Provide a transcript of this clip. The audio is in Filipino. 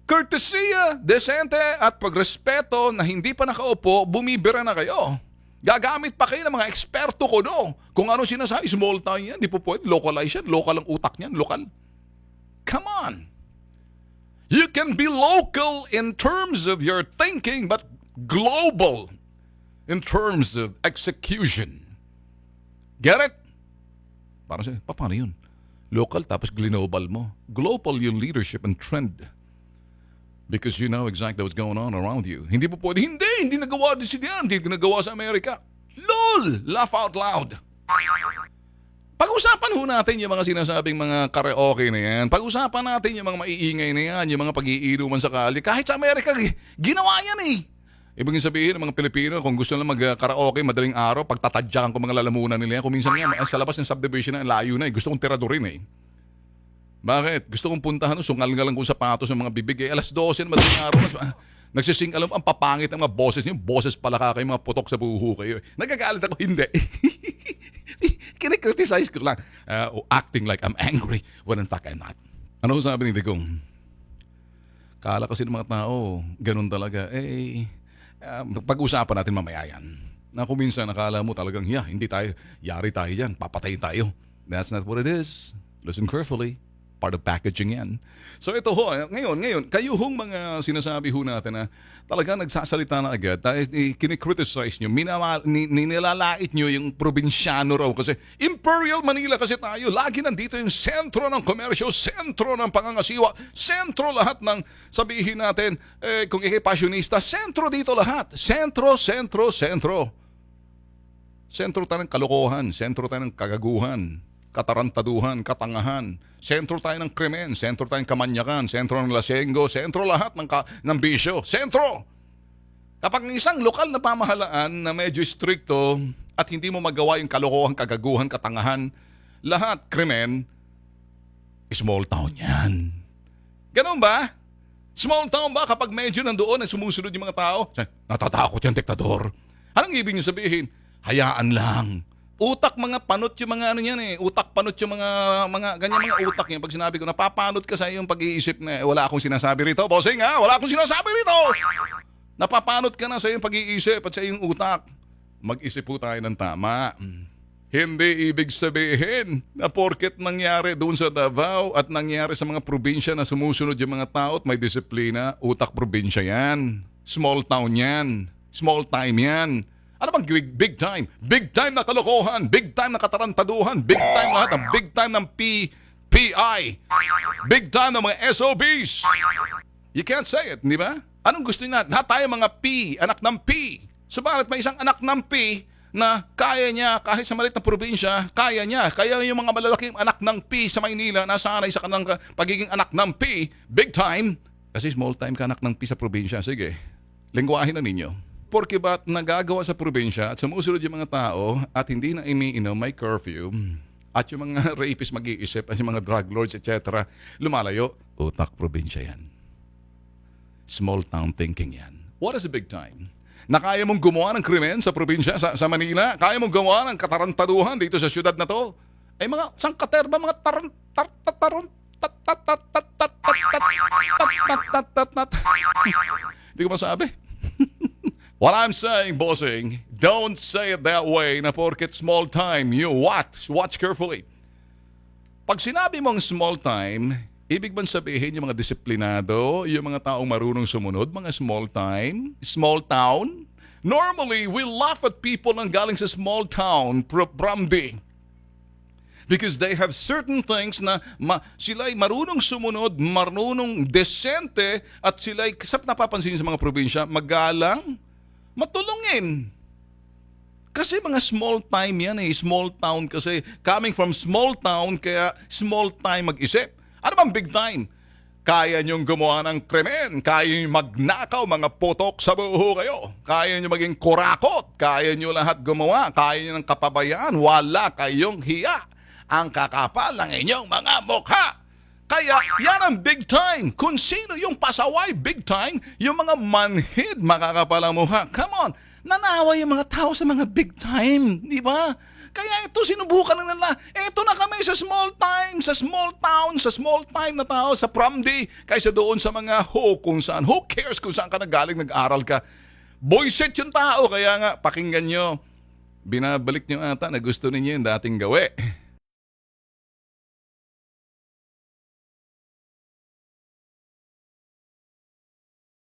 Courtesya, desente at pagrespeto na hindi pa nakaupo, bumibira na kayo. Gagamit pa kayo ng mga eksperto ko no. Kung ano sinasabi, small town yan, di po pwede, localize yan, local ang utak niyan, lokal. Come on. You can be local in terms of your thinking, but global in terms of execution. Get it? Parang siya, paano yun? Local tapos global mo. Global yung leadership and trend. Because you know exactly what's going on around you. Hindi po pwede, hindi nagawa din siya, hindi nagawa sa Amerika. LOL! Laugh out loud. Pag-usapan ho natin yung mga sinasabing mga karaoke na yan. Pag-usapan natin yung mga maiingay na yan, yung mga pag-iinuman sa kali. Kahit sa Amerika, ginawa yan eh. Ibig sabihin ng mga Pilipino, kung gusto lang mag-karaoke madaling araw, pagtatadyakan ko mga lalamunan nila yan. Kung minsan nga, sa labas ng subdivision na, layo na eh. Gusto kong tiradurin eh. Bakit? Gusto kong puntahan, sungal-ngalang kong sapatos ng mga bibig. Alas 12 na madaling araw. Nagsising, alam, ang papangit ng mga boses niyo. Boses pala kayo, mga putok sa buho kayo. Nagagalit ako, hindi. Kinikriticize ko lang. Acting like I'm angry when in fact I'm not. Ano sabi ni Digong? Kala kasi ng mga tao, ganun talaga. Pag-usapan natin mamaya yan. Na kung minsan nakala mo talagang, hindi tayo, yari tayo dyan, papatayin tayo. That's not what it is. Listen carefully. Part of packaging yan. So ito ho, ngayon, kayo hong mga sinasabi ho natin na talagang nagsasalita na agad, kinikriticize nyo, nilalait nyo yung probinsyano raw kasi Imperial Manila kasi tayo, lagi nandito yung sentro ng komersyo, sentro ng pangangasiwa, sentro lahat ng sabihin natin, kung pasyonista, sentro dito lahat. Sentro. Sentro tayo ng kalokohan, sentro tayo ng kagaguhan, katarantaduhan, katangahan. Sentro tayo ng krimen, sentro tayo ng kamanyakan, sentro ng lasenggo, sentro lahat ng bisyo. Sentro! Kapag isang lokal na pamahalaan na medyo stricto at hindi mo magawa yung kalokohan, kagaguhan, katangahan, lahat krimen, small town yan. Ganun ba? Small town ba kapag medyo nandoon at sumusunod yung mga tao? Natatakot yung diktador. Anong ibig niyo sabihin? Hayaan lang. Utak mga panot yung mga ano yan eh. Utak panot yung mga ganyan mga utak yan. Pag sinabi ko, napapanot ka sa iyong pag-iisip na wala akong sinasabi rito. Bossing ha, wala akong sinasabi rito. Napapanot ka na sa iyong pag-iisip at sa iyong utak. Mag-isip po tayo ng tama. Hindi ibig sabihin na porket nangyari doon sa Davao at nangyari sa mga probinsya na sumusunod yung mga tao at may disiplina, utak probinsya yan. Small town yan. Small time yan. Ano bang big time? Big time na kalokohan, big time na katarantaduhan, big time lahat ng big time ng PI, big time ng mga SOBs. You can't say it, di ba? Anong gusto niya? Lahat tayo mga P, anak ng P. Subalit may isang anak ng P na kaya niya, kahit sa maliit na probinsya, kaya niya. Kaya yung mga malalaking anak ng P sa Maynila, nasanay sa kanang pagiging anak ng P, big time. Kasi small time ka anak ng P sa probinsya. Sige, lingwahin na ninyo. Porque ba't nagagawa sa probinsya at sumusunod yung mga tao at hindi na iniinom, may curfew, at yung mga rapists mag-iisip at yung mga drug lords, etc., lumalayo, utak probinsya yan. Small town thinking yan. What is a big time? Na kaya mong gumawa ng krimen sa probinsya, sa Manila? Kaya mong gumawa ng katarantaduhan dito sa syudad na to? Ay mga sangkaterba, mga Hindi ko masabi. What I'm saying, bossing, don't say it that way na porket small time. You watch carefully. Pag sinabi mong small time, ibig bang sabihin yung mga disiplinado, yung mga taong marunong sumunod, mga small time, small town? Normally, we laugh at people na galing sa small town, Bramdi. Because they have certain things na sila'y marunong sumunod, marunong desente, at sila'y, kasap napapansin sa mga probinsya, magalang, matulungin. Kasi mga small time yan eh. Small town kasi. Coming from small town, kaya small time mag-isip. Ano bang big time? Kaya niyong gumawa ng krimen. Kaya niyong magnakaw, mga putok sa buho kayo. Kaya niyong maging kurakot. Kaya niyo lahat gumawa. Kaya niyo ng kapabayaan. Wala kayong hiya. Ang kakapal ng inyong mga mukha. Kaya yan ang big time. Kung sino yung pasaway, big time, yung mga manhid, makakapalang mukha. Come on, nanawa yung mga tao sa mga big time, di ba? Kaya ito, sinubukan na nila. Ito na kami sa small time, sa small town, sa small time na tao, sa prom day, kaysa doon sa mga kung saan. Who cares kung saan ka nagaling, nag-aral ka. Boyset yung tao, kaya nga, pakinggan nyo. Binabalik nyo ata na gusto ninyo yung dating gawi.